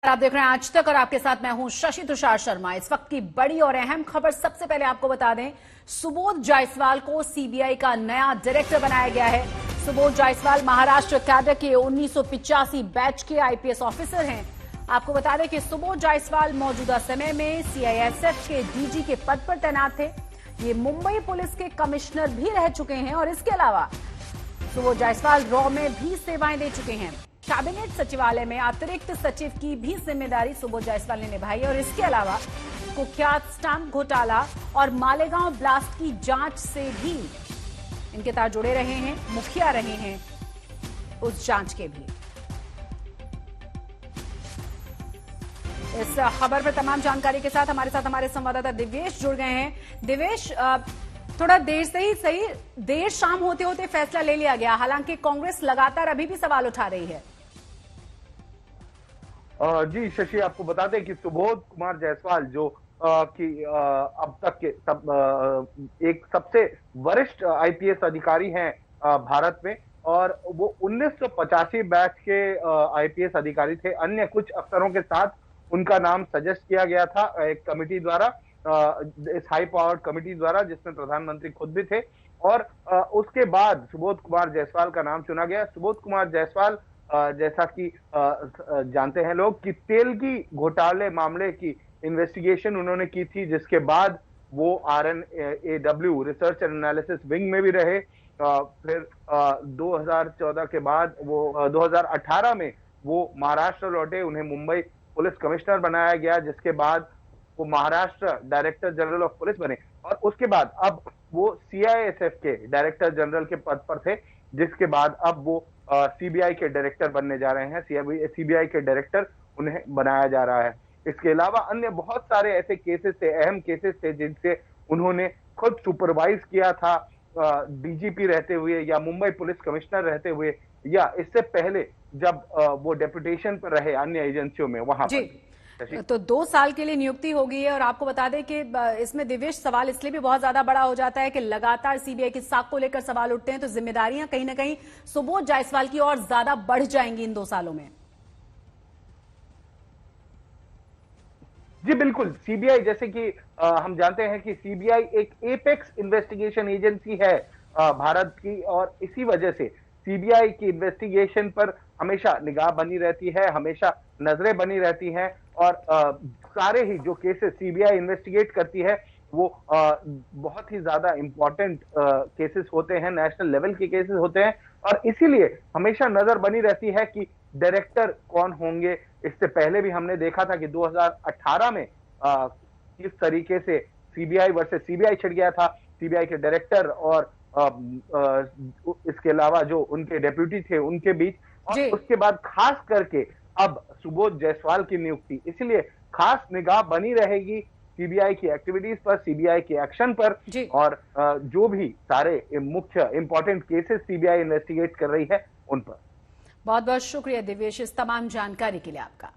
आप देख रहे हैं आज तक और आपके साथ मैं हूं शशि तुषार शर्मा। इस वक्त की बड़ी और अहम खबर सबसे पहले आपको बता दें, सुबोध जायसवाल को सीबीआई का नया डायरेक्टर बनाया गया है। सुबोध जायसवाल महाराष्ट्र कैडर के 1985 बैच के आईपीएस ऑफिसर हैं। आपको बता दें कि सुबोध जायसवाल मौजूदा समय में सीआईएसएफ के डीजी के पद पर तैनात थे। ये मुंबई पुलिस के कमिश्नर भी रह चुके हैं और इसके अलावा सुबोध जायसवाल रॉ में भी सेवाएं दे चुके हैं। कैबिनेट सचिवालय में अतिरिक्त सचिव की भी जिम्मेदारी सुबोध जायसवाल ने निभाई और इसके अलावा कुख्यात स्टैंप घोटाला और मालेगांव ब्लास्ट की जांच से भी इनके तार जुड़े रहे हैं, मुखिया रहे हैं उस जांच के भी। इस खबर पर तमाम जानकारी के साथ हमारे संवाददाता दिव्येश जुड़ गए हैं। दिव्येश, थोड़ा देर से ही सही, देर शाम होते होते फैसला ले लिया गया, हालांकि कांग्रेस लगातार अभी भी सवाल उठा रही है। जी शशि, आपको बता दें कि सुबोध कुमार जायसवाल जो अब तक के एक सबसे वरिष्ठ आईपीएस अधिकारी हैं भारत में, और वो 1985 बैच के आईपीएस अधिकारी थे। अन्य कुछ अफसरों के साथ उनका नाम सजेस्ट किया गया था एक कमिटी द्वारा, इस हाई पावर्ड कमिटी द्वारा, जिसमें प्रधानमंत्री खुद भी थे। और उसके बाद सुबोध कुमार जायसवाल का नाम चुना गया। सुबोध कुमार जायसवाल जैसा कि जानते हैं लोग कि तेलगी घोटाले मामले की इन्वेस्टिगेशन उन्होंने की थी, जिसके बाद वो RNAW research and analysis wing में भी रहे। फिर 2014 के बाद वो 2018 में वो महाराष्ट्र लौटे, उन्हें मुंबई पुलिस कमिश्नर बनाया गया, जिसके बाद वो Maharashtra director general of police बने। और उसके बाद अब वो सीआईएसएफ के डायरेक्टर जनरल के पद पर थे, जिसके बाद अब वो सीबीआई के डायरेक्टर बनने जा रहे हैं। सीबीआई के डायरेक्टर उन्हें बनाया जा रहा है। इसके अलावा अन्य बहुत सारे ऐसे केसेस थे, अहम केसेस थे, जिनसे उन्होंने खुद सुपरवाइज किया था, डीजीपी रहते हुए या मुंबई पुलिस कमिश्नर रहते हुए, या इससे पहले जब वो डेपुटेशन पर रहे अन्य एजेंसियों में, वहां पर। तो 2 साल के लिए नियुक्ति होगी है। और आपको बता दें कि इसमें दिव्येश सवाल इसलिए भी बहुत ज्यादा बड़ा हो जाता है कि लगातार सीबीआई की साख को लेकर सवाल उठते हैं, तो जिम्मेदारियां कहीं ना कहीं सुबोध जायसवाल की और ज्यादा बढ़ जाएंगी इन 2 सालों में। जी बिल्कुल, सीबीआई जैसे कि हम जानते हैं कि सीबीआई एक एपेक्स इन्वेस्टिगेशन एजेंसी है भारत की, और इसी वजह से सीबीआई की इन्वेस्टिगेशन पर हमेशा निगाह बनी रहती है, हमेशा नजरें बनी रहती हैं। और सारे ही जो केसेस सीबीआई इन्वेस्टिगेट करती है वो बहुत ही ज्यादा इंपॉर्टेंट केसेस होते हैं, नेशनल लेवल के केसेस होते हैं, और इसीलिए हमेशा नजर बनी रहती है कि डायरेक्टर कौन होंगे। इससे पहले भी हमने देखा था कि 2018 में किस तरीके से सीबीआई वर्सेस सीबीआई छिड़ गया था, सीबीआई के डायरेक्टर और इसके अलावा जो उनके डेप्यूटी थे उनके बीच। और उसके बाद खास करके अब सुबोध जायसवाल की नियुक्ति, इसलिए खास निगाह बनी रहेगी सीबीआई की एक्टिविटीज पर, सीबीआई के एक्शन पर, और जो भी सारे मुख्य इंपॉर्टेंट केसेस सीबीआई इन्वेस्टिगेट कर रही है उन पर। बहुत बहुत शुक्रिया दिव्येश इस तमाम जानकारी के लिए आपका।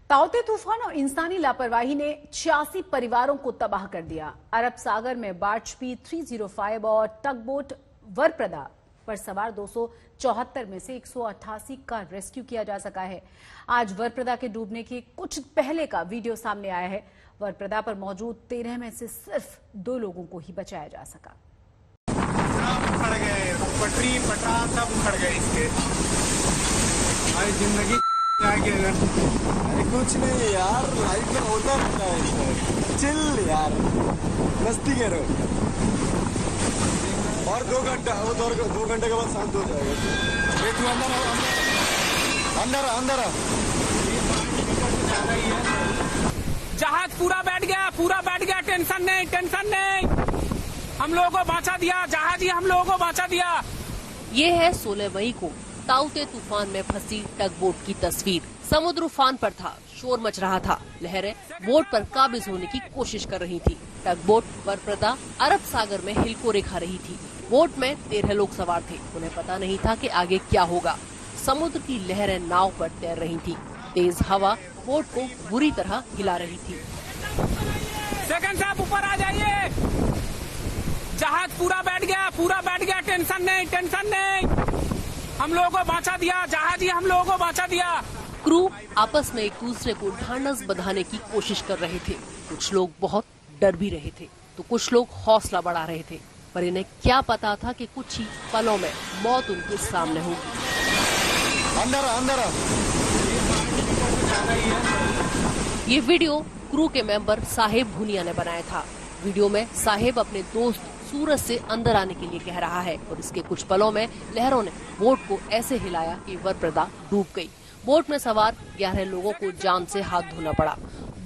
ताउते तूफान और इंसानी लापरवाही ने 86 परिवारों को तबाह कर दिया। अरब सागर में बार्च P305 और टगबोट वरप्रदा पर सवार 274 में से 188 का रेस्क्यू किया जा सका है। आज वरप्रदा के डूबने के कुछ पहले का वीडियो सामने आया है। वरप्रदा पर मौजूद 13 में से सिर्फ 2 लोगों को ही बचाया जा सका। उखड़ गए, पटरी पटरा सब उखड़ गए इसके। हमारी जिंदगी अरे कुछ नहीं यार, लाइफ में होता रहता है। चिल यार, मस्ती करो। और 2 घंटा, वो 2 घंटे के बाद शांत हो जाएगा। तू अंदर अंदर जहाज पूरा बैठ गया, टेंशन नहीं, हम लोगों को बचा दिया जहाज ही, हम लोगों को बचा दिया। ये है 16 मई को ताउते तूफान में फंसी टगबोट की तस्वीर। समुद्र उफान पर था, शोर मच रहा था, लहरें बोट पर काबिज होने की कोशिश कर रही थी। टगबोट वरप्रदा अरब सागर में हिल को रेखा रही थी। बोट में 13 लोग सवार थे। उन्हें पता नहीं था कि आगे क्या होगा। समुद्र की लहरें नाव पर तैर रही थी। तेज हवा बोट को बुरी तरह हिला रही थी। सेकंड साहब ऊपर आ जाइए, जहाज पूरा बैठ गया, टेंशन नहीं, हम लोगों को बचा दिया, जहाज ही हम लोगों को बचा दिया। क्रू आपस में एक दूसरे को ढांढस बंधाने की कोशिश कर रहे थे। कुछ लोग बहुत डर भी रहे थे तो कुछ लोग हौसला बढ़ा रहे थे, पर इन्हें क्या पता था कि कुछ ही पलों में मौत उनके सामने होगी। अंदर ये वीडियो क्रू के मेंबर साहेब भुनिया ने बनाया था। वीडियो में साहेब अपने दोस्त सूरज से अंदर आने के लिए कह रहा है और इसके कुछ पलों में लहरों ने बोट को ऐसे हिलाया कि वरप्रदा डूब गई। बोट में सवार 11 लोगों को जान से हाथ धोना पड़ा।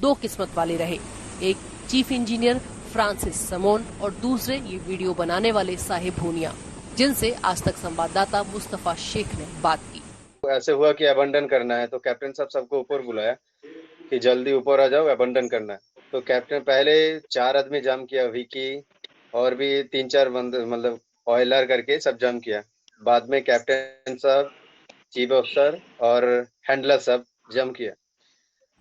2 किस्मत वाले रहे, एक चीफ इंजीनियर फ्रांसिस समोन और दूसरे ये वीडियो बनाने वाले साहेब भुनिया, जिनसे आज तक संवाददाता मुस्तफा शेख ने बात की। ऐसे हुआ कि अबंडन करना है तो कैप्टन साहब सबको ऊपर बुलाया कि जल्दी ऊपर आ जाओ, अबंडन करना है। तो कैप्टन पहले 4 आदमी जाम किया, विकी और भी 3-4 बंदे मतलब ऑयलर करके सब जाम किया। बाद में कैप्टन साहब, चीफ अफसर और हैंडलर सब जाम किया।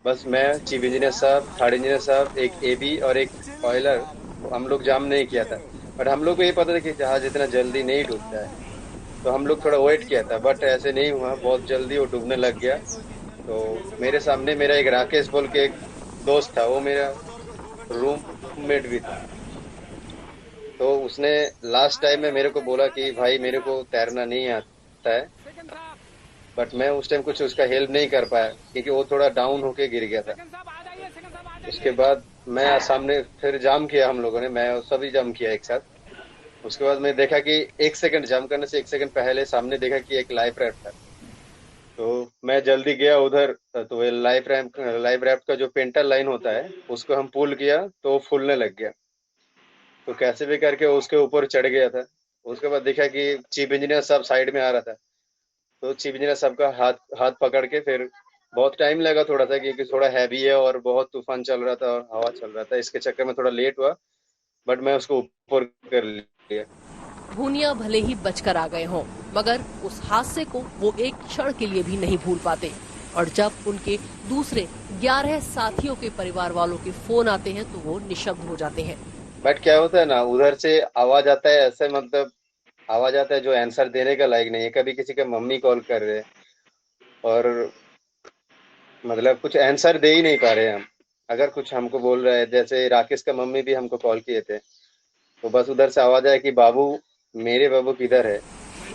बस मैं, चीफ इंजीनियर साहब, थर्ड इंजीनियर साहब, एक एबी और एक ऑयलर, हम लोग जाम नहीं किया था। बट हम लोग को ये पता था कि जहाज इतना जल्दी नहीं डूबता है, तो हम लोग थोड़ा वेट किया था। बट ऐसे नहीं हुआ, बहुत जल्दी वो डूबने लग गया। तो मेरे सामने मेरा एक राकेश बोल के एक दोस्त था, वो मेरा रूममेट भी था। तो उसने लास्ट टाइम में मेरे को बोला कि भाई मेरे को तैरना नहीं आता है, बट मैं उस टाइम कुछ उसका हेल्प नहीं कर पाया क्योंकि वो थोड़ा डाउन होके गिर गया था। उसके बाद मैं सामने फिर जाम किया, हम लोगों ने, मैं सभी जाम किया एक साथ। उसके बाद मैं देखा कि 1 सेकंड जाम करने से 1 सेकंड पहले सामने देखा कि एक लाइफ रैफ्ट था। तो मैं जल्दी गया उधर, तो लाइफ रैफ्ट का जो पेंटर लाइन होता है उसको हम पुल किया तो वो फूलने लग गया। तो कैसे भी करके उसके ऊपर चढ़ गया था। उसके बाद देखा कि चीफ इंजीनियर साहब साइड में आ रहा था, तो चीफ इंजीनियर साहब का हाथ पकड़ के, फिर बहुत टाइम लगा थोड़ा सा क्योंकि थोड़ा हैवी है और बहुत तूफान चल रहा था और हवा चल रहा था, इसके चक्कर में थोड़ा लेट हुआ, बट मैं उसको ऊपर कर लिया। भुनिया भले ही बचकर आ गए हों, मगर उस हादसे को वो एक क्षण के लिए भी नहीं भूल पाते। और जब उनके दूसरे 11 साथियों के परिवार वालों के फोन आते हैं तो वो निशब्द हो जाते हैं। बट क्या होता है ना, उधर से आवाज आता है, ऐसे मतलब आवाज आता है जो आंसर देने का लायक नहीं है। कभी किसी का मम्मी कॉल कर रहे हैं और मतलब कुछ आंसर दे ही नहीं पा रहे हैं हम। अगर कुछ हमको बोल रहे हैं, जैसे राकेश का मम्मी भी हमको कॉल किए थे, तो बस उधर से आवाज आया कि बाबू, मेरे बाबू किधर है।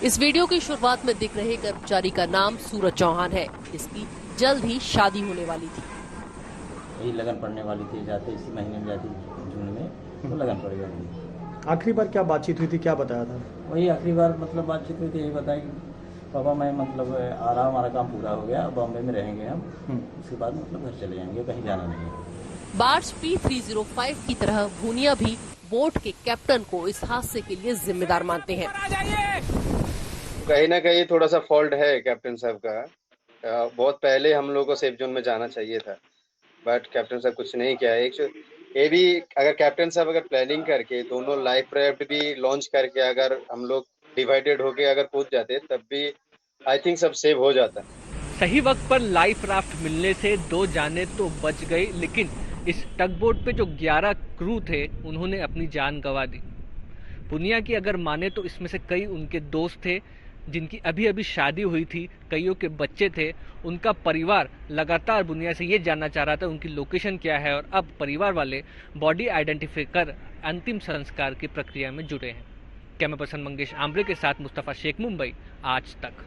इस वीडियो की शुरुआत में दिख रहे कर्मचारी का नाम सूरज चौहान है। इसकी जल्द ही शादी होने वाली थी। यही लगन पड़ने वाली थी, जाते इसी महीने में जाती जून में, तो लगन पड़ गई। आखिरी बार क्या बातचीत हुई थी, क्या बताया था? वही आखिरी बार मतलब बातचीत हुई थी, यही बताई पापा मैं मतलब आ रहा, हमारा काम पूरा हो गया, बॉम्बे में रहेंगे हम, उसके बाद मतलब घर चले जाएंगे, कहीं जाना नहीं है। बार्ज P305 की तरह भुनिया भी बोट के कैप्टन को इस हादसे के लिए जिम्मेदार मानते हैं। कहीं ना कहीं थोड़ा सा फॉल्ट है कैप्टन साहब का। बहुत पहले हम लोग को सेफ जोन में जाना चाहिए था, बट कैप्टन साहब कुछ नहीं किया। ये भी अगर कैप्टन साहब अगर प्लानिंग करके दोनों लाइफ रैफ्ट भी लॉन्च करके अगर हम लोग डिवाइडेड होके अगर कूद जाते, तब भी आई थिंक सब सेव हो जाता। सही वक्त पर लाइफ राफ्ट मिलने से 2 जाने तो बच गई, लेकिन इस टग बोट पे जो 11 क्रू थे उन्होंने अपनी जान गंवा दी। भुनिया की अगर माने तो इसमें से कई उनके दोस्त थे जिनकी अभी अभी शादी हुई थी, कईयों के बच्चे थे। उनका परिवार लगातार भुनिया से ये जानना चाह रहा था उनकी लोकेशन क्या है, और अब परिवार वाले बॉडी आइडेंटिफाई कर अंतिम संस्कार की प्रक्रिया में जुटे हैं। कैमरा पर्सन मंगेश आम्बरे के साथ मुस्तफा शेख, मुंबई, आज तक।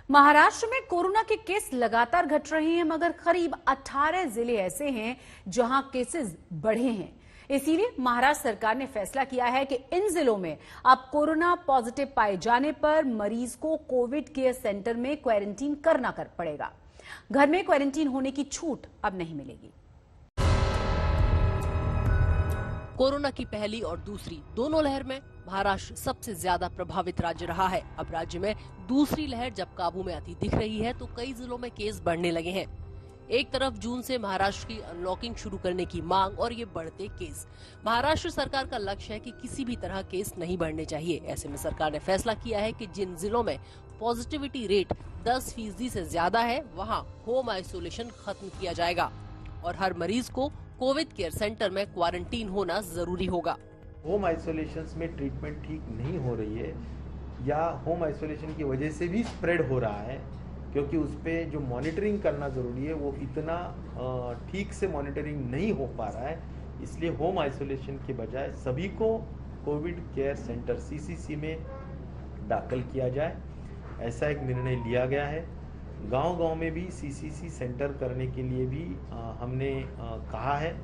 महाराष्ट्र में कोरोना के केस लगातार घट रहे हैं, मगर करीब 18 जिले ऐसे हैं जहां केसेस बढ़े हैं। इसीलिए महाराष्ट्र सरकार ने फैसला किया है कि इन जिलों में अब कोरोना पॉजिटिव पाए जाने पर मरीज को कोविड केयर सेंटर में क्वारंटीन करना पड़ेगा। घर में क्वारंटीन होने की छूट अब नहीं मिलेगी। कोरोना की पहली और दूसरी दोनों लहर में महाराष्ट्र सबसे ज्यादा प्रभावित राज्य रहा है। अब राज्य में दूसरी लहर जब काबू में आती दिख रही है तो कई जिलों में केस बढ़ने लगे हैं। एक तरफ जून से महाराष्ट्र की अनलॉकिंग शुरू करने की मांग और ये बढ़ते केस। महाराष्ट्र सरकार का लक्ष्य है कि किसी भी तरह केस नहीं बढ़ने चाहिए। ऐसे में सरकार ने फैसला किया है कि जिन जिलों में पॉजिटिविटी रेट 10% से ज्यादा है वहां होम आइसोलेशन खत्म किया जाएगा और हर मरीज को कोविड केयर सेंटर में क्वारंटीन होना जरूरी होगा। होम आइसोलेशन में ट्रीटमेंट ठीक नहीं हो रही है, या होम आइसोलेशन की वजह से भी स्प्रेड हो रहा है, क्योंकि उस पर जो मॉनिटरिंग करना ज़रूरी है वो इतना ठीक से मॉनिटरिंग नहीं हो पा रहा है। इसलिए होम आइसोलेशन के बजाय सभी को कोविड केयर सेंटर CCC में दाखिल किया जाए, ऐसा एक निर्णय लिया गया है। गांव-गांव में भी CCC सेंटर करने के लिए भी हमने कहा है,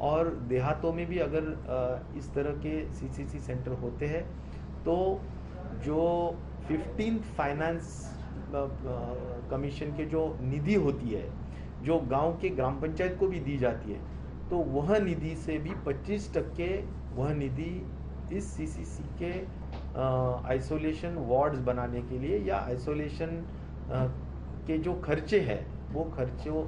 और देहातों में भी अगर इस तरह के CCC सेंटर होते हैं तो जो 15th फाइनेंस कमीशन के जो निधि होती है, जो गांव के ग्राम पंचायत को भी दी जाती है, तो वह निधि से भी 25% वह निधि इस CCC के आइसोलेशन वार्ड्स बनाने के लिए या आइसोलेशन के जो खर्चे हैं वो खर्चों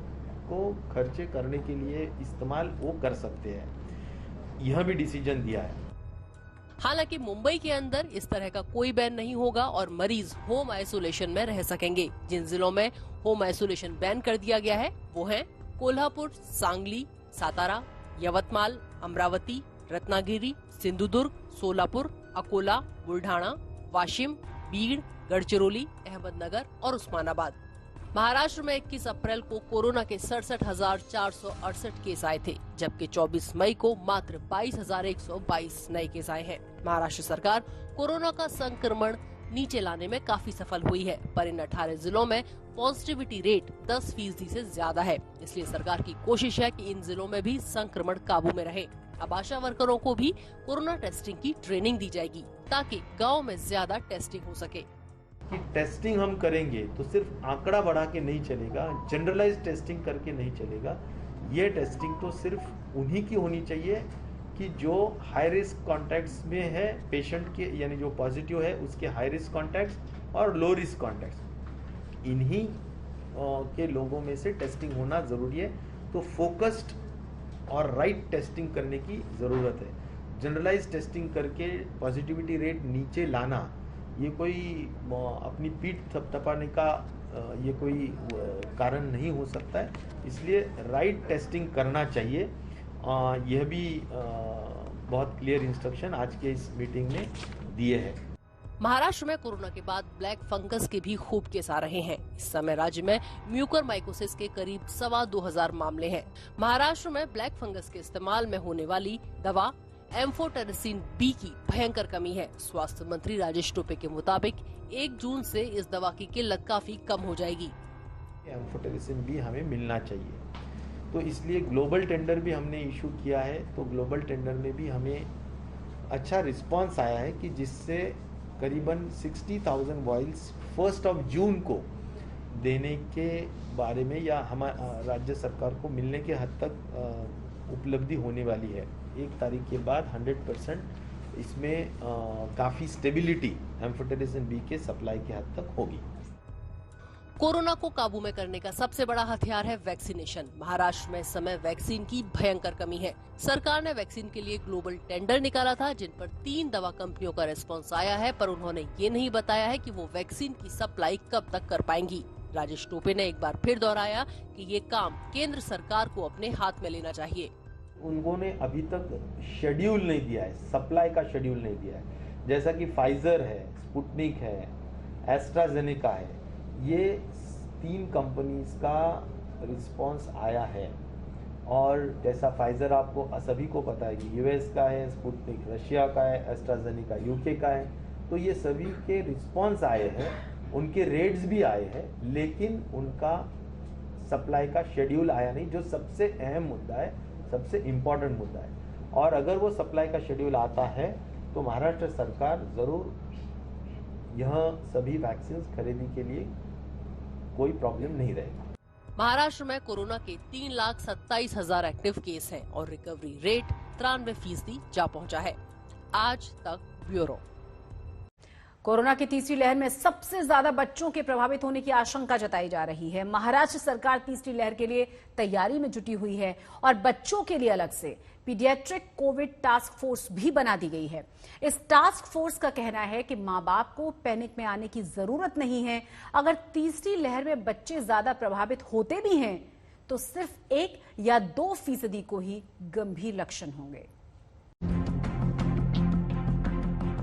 को खर्चे करने के लिए इस्तेमाल वो कर सकते हैं। यह भी डिसीजन दिया है। हालांकि मुंबई के अंदर इस तरह का कोई बैन नहीं होगा और मरीज होम आइसोलेशन में रह सकेंगे। जिन जिलों में होम आइसोलेशन बैन कर दिया गया है वो हैं कोल्हापुर, सांगली, सातारा, यवतमाल, अमरावती, रत्नागिरी, सिंधुदुर्ग, सोलापुर, अकोला, बुल्ढाणा, वाशिम, बीड़, गढ़चिरौली, अहमदनगर और उस्मानाबाद। महाराष्ट्र में 21 अप्रैल को कोरोना के 67,468 केस आए थे, जबकि 24 मई को मात्र 22,122 नए केस आए हैं। महाराष्ट्र सरकार कोरोना का संक्रमण नीचे लाने में काफी सफल हुई है, पर इन 18 जिलों में पॉजिटिविटी रेट 10% से ज्यादा है। इसलिए सरकार की कोशिश है कि इन जिलों में भी संक्रमण काबू में रहे। अब आशा वर्करों को भी कोरोना टेस्टिंग की ट्रेनिंग दी जाएगी ताकि गाँव में ज्यादा टेस्टिंग हो सके। कि टेस्टिंग हम करेंगे तो सिर्फ आंकड़ा बढ़ा के नहीं चलेगा, जनरलाइज टेस्टिंग करके नहीं चलेगा। ये टेस्टिंग तो सिर्फ उन्हीं की होनी चाहिए कि जो हाई रिस्क कॉन्टैक्ट्स में है पेशेंट के, यानी जो पॉजिटिव है उसके हाई रिस्क कॉन्टैक्ट्स और लो रिस्क कॉन्टैक्ट्स, इन्हीं के लोगों में से टेस्टिंग होना ज़रूरी है। तो फोकस्ड और राइट टेस्टिंग करने की ज़रूरत है। जनरलाइज टेस्टिंग करके पॉजिटिविटी रेट नीचे लाना ये कोई अपनी पीठ थपथपाने का ये कोई कारण नहीं हो सकता है। इसलिए राइट टेस्टिंग करना चाहिए। यह भी बहुत क्लियर इंस्ट्रक्शन आज के इस मीटिंग में दिए हैं। महाराष्ट्र में कोरोना के बाद ब्लैक फंगस के भी खूब केस आ रहे हैं। इस समय राज्य में म्यूकरमाइकोसिस के करीब 2,25,000 मामले हैं। महाराष्ट्र में ब्लैक फंगस के इस्तेमाल में होने वाली दवा एम्फोटेरिसिन B की भयंकर कमी है। स्वास्थ्य मंत्री राजेश टोपे के मुताबिक 1 जून से इस दवा की किल्लत काफी कम हो जाएगी। एम्फोटेरिसिन B हमें मिलना चाहिए, तो इसलिए ग्लोबल टेंडर भी हमने इशू किया है। तो ग्लोबल टेंडर में भी हमें अच्छा रिस्पांस आया है कि जिससे करीबन 60,000 वॉइल्स 1 जून को देने के बारे में या हमारे राज्य सरकार को मिलने के हद तक उपलब्धि होने वाली है। 1 तारीख के बाद 100% इसमें काफ़ी स्टेबिलिटी एम्फोटेरिसिन B के सप्लाई के हद तक होगी। कोरोना को काबू में करने का सबसे बड़ा हथियार है वैक्सीनेशन। महाराष्ट्र में इस समय वैक्सीन की भयंकर कमी है। सरकार ने वैक्सीन के लिए ग्लोबल टेंडर निकाला था, जिन पर 3 दवा कंपनियों का रिस्पांस आया है, पर उन्होंने ये नहीं बताया है कि वो वैक्सीन की सप्लाई कब तक कर पाएंगी। राजेश टोपे ने एक बार फिर दोहराया कि ये काम केंद्र सरकार को अपने हाथ में लेना चाहिए। उन्होंने अभी तक शेड्यूल नहीं दिया है, सप्लाई का शेड्यूल नहीं दिया है। जैसा कि फाइजर है, स्पुतनिक है, एस्ट्राजेनेका है, ये 3 कंपनीज का रिस्पांस आया है। और जैसा फाइजर आपको सभी को पता है कि US का है, स्पुतनिक रशिया का है, एस्ट्राजेनेका UK का है। तो ये सभी के रिस्पांस आए हैं, उनके रेट्स भी आए हैं, लेकिन उनका सप्लाई का शेड्यूल आया नहीं, जो सबसे अहम मुद्दा है, सबसे इम्पोर्टेंट मुद्दा है। और अगर वो सप्लाई का शेड्यूल आता है तो महाराष्ट्र सरकार ज़रूर यह सभी वैक्सीन खरीदने के लिए कोई प्रॉब्लम नहीं रहेगा। महाराष्ट्र में कोरोना के 3,27,000 एक्टिव केस हैं और रिकवरी रेट 93% जा पहुंचा है। आज तक ब्यूरो। कोरोना की तीसरी लहर में सबसे ज्यादा बच्चों के प्रभावित होने की आशंका जताई जा रही है। महाराष्ट्र सरकार तीसरी लहर के लिए तैयारी में जुटी हुई है और बच्चों के लिए अलग से पीडियाट्रिक कोविड टास्क फोर्स भी बना दी गई है। इस टास्क फोर्स का कहना है कि मां बाप को पैनिक में आने की जरूरत नहीं है। अगर तीसरी लहर में बच्चे ज्यादा प्रभावित होते भी हैं तो सिर्फ 1 या 2% को ही गंभीर लक्षण होंगे।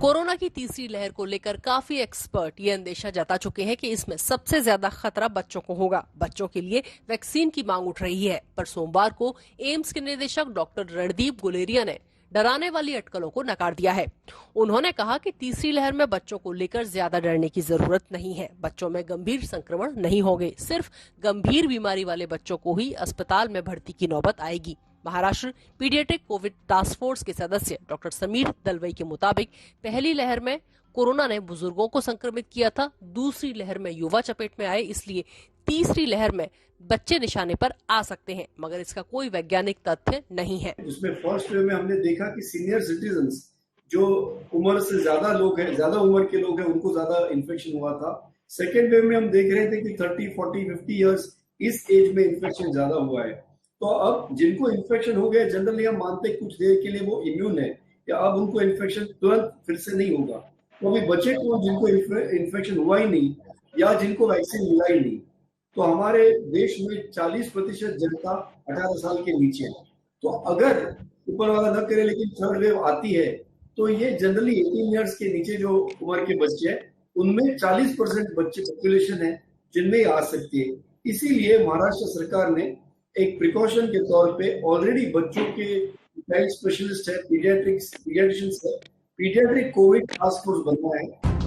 कोरोना की तीसरी लहर को लेकर काफी एक्सपर्ट ये अंदेशा जता चुके हैं कि इसमें सबसे ज्यादा खतरा बच्चों को होगा। बच्चों के लिए वैक्सीन की मांग उठ रही है, पर सोमवार को एम्स के निदेशक डॉक्टर रणदीप गुलेरिया ने डराने वाली अटकलों को नकार दिया है। उन्होंने कहा कि तीसरी लहर में बच्चों को लेकर ज्यादा डरने की जरूरत नहीं है। बच्चों में गंभीर संक्रमण नहीं होंगे, सिर्फ गंभीर बीमारी वाले बच्चों को ही अस्पताल में भर्ती की नौबत आएगी। Maharashtra paediatric Covid task force के सदस्य डॉक्टर समीर दलवई के मुताबिक पहली लहर में कोरोना ने बुजुर्गों को संक्रमित किया था, दूसरी लहर में युवा चपेट में आए, इसलिए तीसरी लहर में बच्चे निशाने पर आ सकते हैं, मगर इसका कोई वैज्ञानिक तथ्य नहीं है। उसमें फर्स्ट वेव में हमने देखा कि सीनियर सिटीजन्स जो उम्र से ज्यादा लोग हैं, ज्यादा उम्र के लोग हैं, उनको ज्यादा इन्फेक्शन हुआ था। सेकेंड वेव में हम देख रहे थे कि 30, 40, 50 इयर्स इस एज में इन्फेक्शन ज्यादा हुआ है। तो अब जिनको इन्फेक्शन हो गया, जनरली हम मानते कुछ देर के लिए वो इम्यून है, या अब उनको इन्फेक्शन तुरंत फिर से नहीं होगा। तो अभी बचे कौन जिनको इन्फेक्शन हुआ ही नहीं या जिनको वैक्सीन मिला ही नहीं। तो हमारे देश में 40% जनता 18 साल के नीचे है। तो अगर ऊपर वाला न करे लेकिन थर्ड वेव आती है तो ये जनरली 18 इयर्स के नीचे जो उम्र के बच्चे हैं उनमें 40% बच्चे पॉपुलेशन है जिनमें आ सकती है। इसीलिए महाराष्ट्र सरकार ने एक प्रिकॉशन के तौर पे ऑलरेडी बच्चों के चाइल्ड स्पेशलिस्ट है, पीडियाट्रिशियंस है, पीडियाट्रिक कोविड टास्क फोर्स बनना है।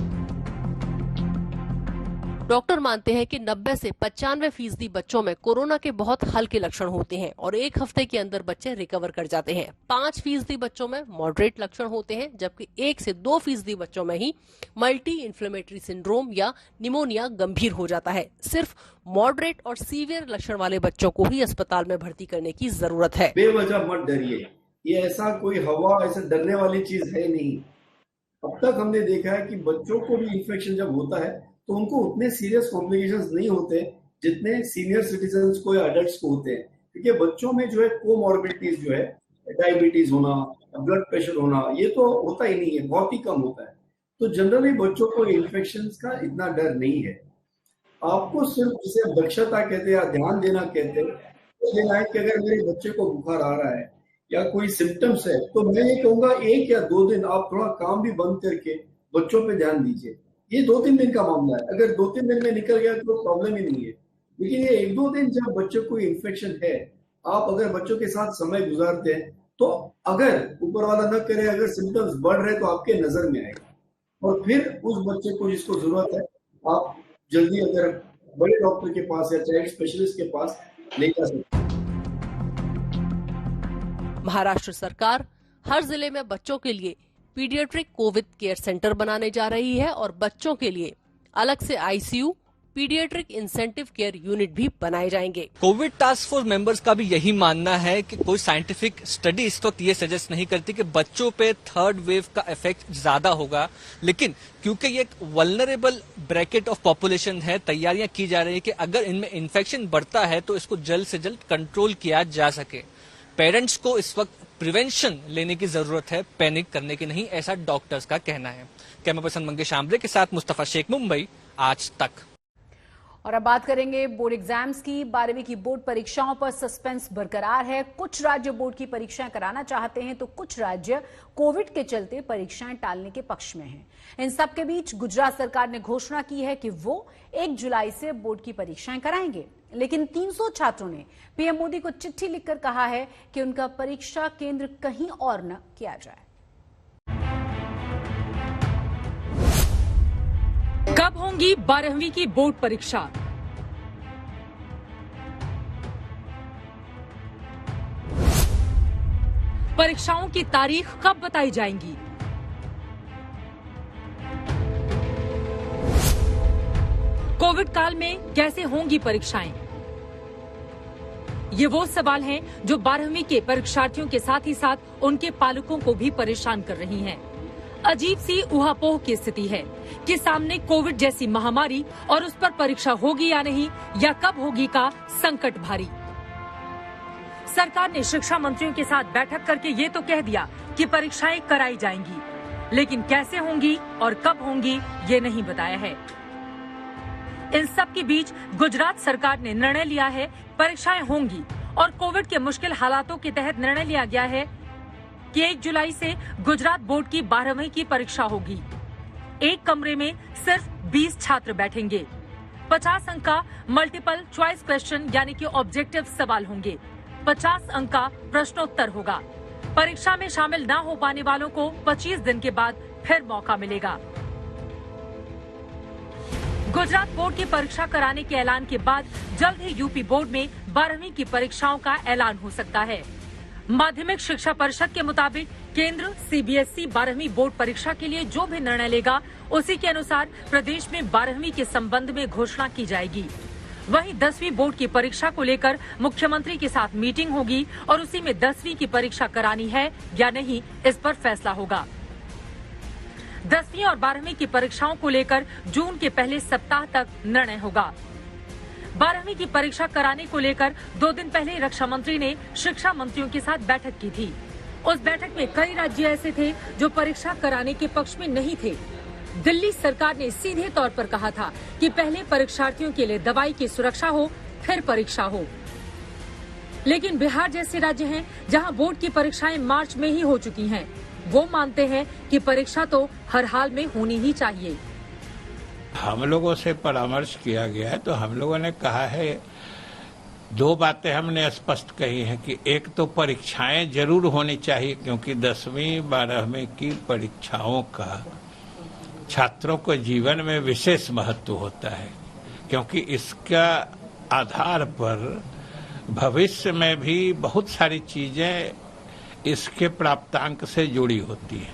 डॉक्टर मानते हैं कि 90 से 95% बच्चों में कोरोना के बहुत हल्के लक्षण होते हैं और 1 हफ्ते के अंदर बच्चे रिकवर कर जाते हैं। 5% बच्चों में मॉडरेट लक्षण होते हैं, जबकि 1 से 2% बच्चों में ही मल्टी इन्फ्लेमेटरी सिंड्रोम या निमोनिया गंभीर हो जाता है। सिर्फ मॉडरेट और सीवियर लक्षण वाले बच्चों को ही अस्पताल में भर्ती करने की जरूरत है। बेवजह मत डरिए, ये ऐसा कोई हवा ऐसा डरने वाली चीज है नहीं। अब तक हमने देखा है कि बच्चों को भी इन्फेक्शन जब होता है तो उनको उतने सीरियस कॉम्प्लिकेशंस नहीं होते जितने सीनियर सिटीजन्स को या अडल्ट्स को होते हैं, क्योंकि बच्चों में जो है कोमॉर्बिडिटीज जो है, डायबिटीज होना, ब्लड प्रेशर होना, ये तो होता ही नहीं है, बहुत ही कम होता है। तो जनरली बच्चों को इन्फेक्शन का इतना डर नहीं है। आपको सिर्फ जिसे दक्षता कहते हैं या ध्यान देना कहते हैं, तो देना है कि अगर मेरे बच्चे को बुखार आ रहा है या कोई सिम्टम्स है तो मैं ये कहूंगा 1 या 2 दिन आप थोड़ा काम भी बंद करके बच्चों पे ध्यान दीजिए। ये 2-3 दिन का मामला है, अगर 2-3 दिन में निकल गया तो प्रॉब्लम ही नहीं है। लेकिन ये 1-2 दिन जब बच्चों को इन्फेक्शन है, आप अगर बच्चों के साथ समय गुजारते हैं तो अगर ऊपर वाला न करे, अगर सिम्टम्स बढ़ रहे तो आपके नजर में आएगा और फिर उस बच्चे को जिसको जरूरत है आप जल्दी अगर बड़े डॉक्टर के पास या चाइल्ड स्पेशलिस्ट के पास ले जा सकते हैं। महाराष्ट्र सरकार हर जिले में बच्चों के लिए पीडियाट्रिक कोविड केयर सेंटर बनाने जा रही है और बच्चों के लिए अलग से ICU, paediatric incentive care unit भी बनाए जाएंगे। कोविड टास्क फोर्स मेंबर्स का भी यही मानना है कि कोई साइंटिफिक स्टडी इस वक्त ये सजेस्ट नहीं करती कि बच्चों पे थर्ड वेव का इफेक्ट ज्यादा होगा, लेकिन क्योंकि ये एक वल्नरेबल ब्रैकेट ऑफ पॉपुलेशन है, तैयारियां की जा रही है कि अगर इनमें इन्फेक्शन बढ़ता है तो इसको जल्द से जल्द कंट्रोल किया जा सके। पेरेंट्स को इस वक्त प्रिवेंशन लेने की जरूरत है, पैनिक करने की नहीं, ऐसा डॉक्टर्स का कहना है। कैमरा पर्सन मंगेश आमरे के साथ मुस्तफा शेख, मुंबई, आज तक। और अब बात करेंगे बोर्ड एग्जाम्स की। 12वीं की बोर्ड परीक्षाओं पर सस्पेंस बरकरार है। कुछ राज्य बोर्ड की परीक्षाएं कराना चाहते हैं तो कुछ राज्य कोविड के चलते परीक्षाएं टालने के पक्ष में हैं। इन सब के बीच गुजरात सरकार ने घोषणा की है कि वो 1 जुलाई से बोर्ड की परीक्षाएं कराएंगे, लेकिन 300 छात्रों ने पीएम मोदी को चिट्ठी लिखकर कहा है कि उनका परीक्षा केंद्र कहीं और न किया जाए। कब होंगी 12वीं की बोर्ड परीक्षा? परीक्षाओं की तारीख कब बताई जाएंगी? कोविड काल में कैसे होंगी परीक्षाएं? ये वो सवाल हैं जो 12वीं के परीक्षार्थियों के साथ ही साथ उनके पालकों को भी परेशान कर रही हैं। अजीब सी ऊहापोह की स्थिति है कि सामने कोविड जैसी महामारी और उस पर परीक्षा होगी या नहीं, या कब होगी का संकट भारी। सरकार ने शिक्षा मंत्रियों के साथ बैठक करके ये तो कह दिया कि परीक्षाएं कराई जाएंगी, लेकिन कैसे होंगी और कब होंगी ये नहीं बताया है। इन सब के बीच गुजरात सरकार ने निर्णय लिया है परीक्षाएं होंगी और कोविड के मुश्किल हालातों के तहत निर्णय लिया गया है कि 1 जुलाई से गुजरात बोर्ड की 12वीं की परीक्षा होगी। एक कमरे में सिर्फ 20 छात्र बैठेंगे। 50 अंक का मल्टीपल चॉइस क्वेश्चन यानी कि ऑब्जेक्टिव सवाल होंगे। 50 अंक का प्रश्नोत्तर होगा। परीक्षा में शामिल न हो पाने वालों को 25 दिन के बाद फिर मौका मिलेगा। गुजरात बोर्ड की परीक्षा कराने के ऐलान के बाद जल्द ही यूपी बोर्ड में 12वीं की परीक्षाओं का ऐलान हो सकता है। माध्यमिक शिक्षा परिषद के मुताबिक केंद्र सीबीएसई 12वीं बोर्ड परीक्षा के लिए जो भी निर्णय लेगा उसी के अनुसार प्रदेश में 12वीं के संबंध में घोषणा की जाएगी। वहीं 10वीं बोर्ड की परीक्षा को लेकर मुख्यमंत्री के साथ मीटिंग होगी और उसी में 10वीं की परीक्षा करानी है या नहीं इस पर फैसला होगा। 10वीं और 12वीं की परीक्षाओं को लेकर जून के पहले सप्ताह तक निर्णय होगा। 12वीं की परीक्षा कराने को लेकर 2 दिन पहले रक्षा मंत्री ने शिक्षा मंत्रियों के साथ बैठक की थी। उस बैठक में कई राज्य ऐसे थे जो परीक्षा कराने के पक्ष में नहीं थे। दिल्ली सरकार ने सीधे तौर पर कहा था कि पहले परीक्षार्थियों के लिए दवाई की सुरक्षा हो, फिर परीक्षा हो। लेकिन बिहार जैसे राज्य हैं जहां बोर्ड की परीक्षाएं मार्च में ही हो चुकी हैं, वो मानते हैं कि परीक्षा तो हर हाल में होनी ही चाहिए। हम लोगों से परामर्श किया गया है तो हम लोगों ने कहा है, 2 बातें हमने स्पष्ट कही हैं कि एक तो परीक्षाएं जरूर होनी चाहिए क्योंकि 10वीं 12वीं की परीक्षाओं का छात्रों को जीवन में विशेष महत्व होता है क्योंकि इसका आधार पर भविष्य में भी बहुत सारी चीजें इसके प्राप्तांक से जुड़ी होती है।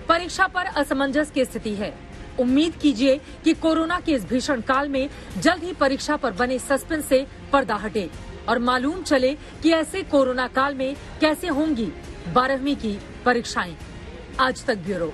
परीक्षा पर असमंजस की स्थिति है। उम्मीद कीजिए कि कोरोना के इस भीषण काल में जल्द ही परीक्षा पर बने सस्पेंस से पर्दा हटे और मालूम चले कि ऐसे कोरोना काल में कैसे होंगी 12वीं की परीक्षाएं। आज तक ब्यूरो।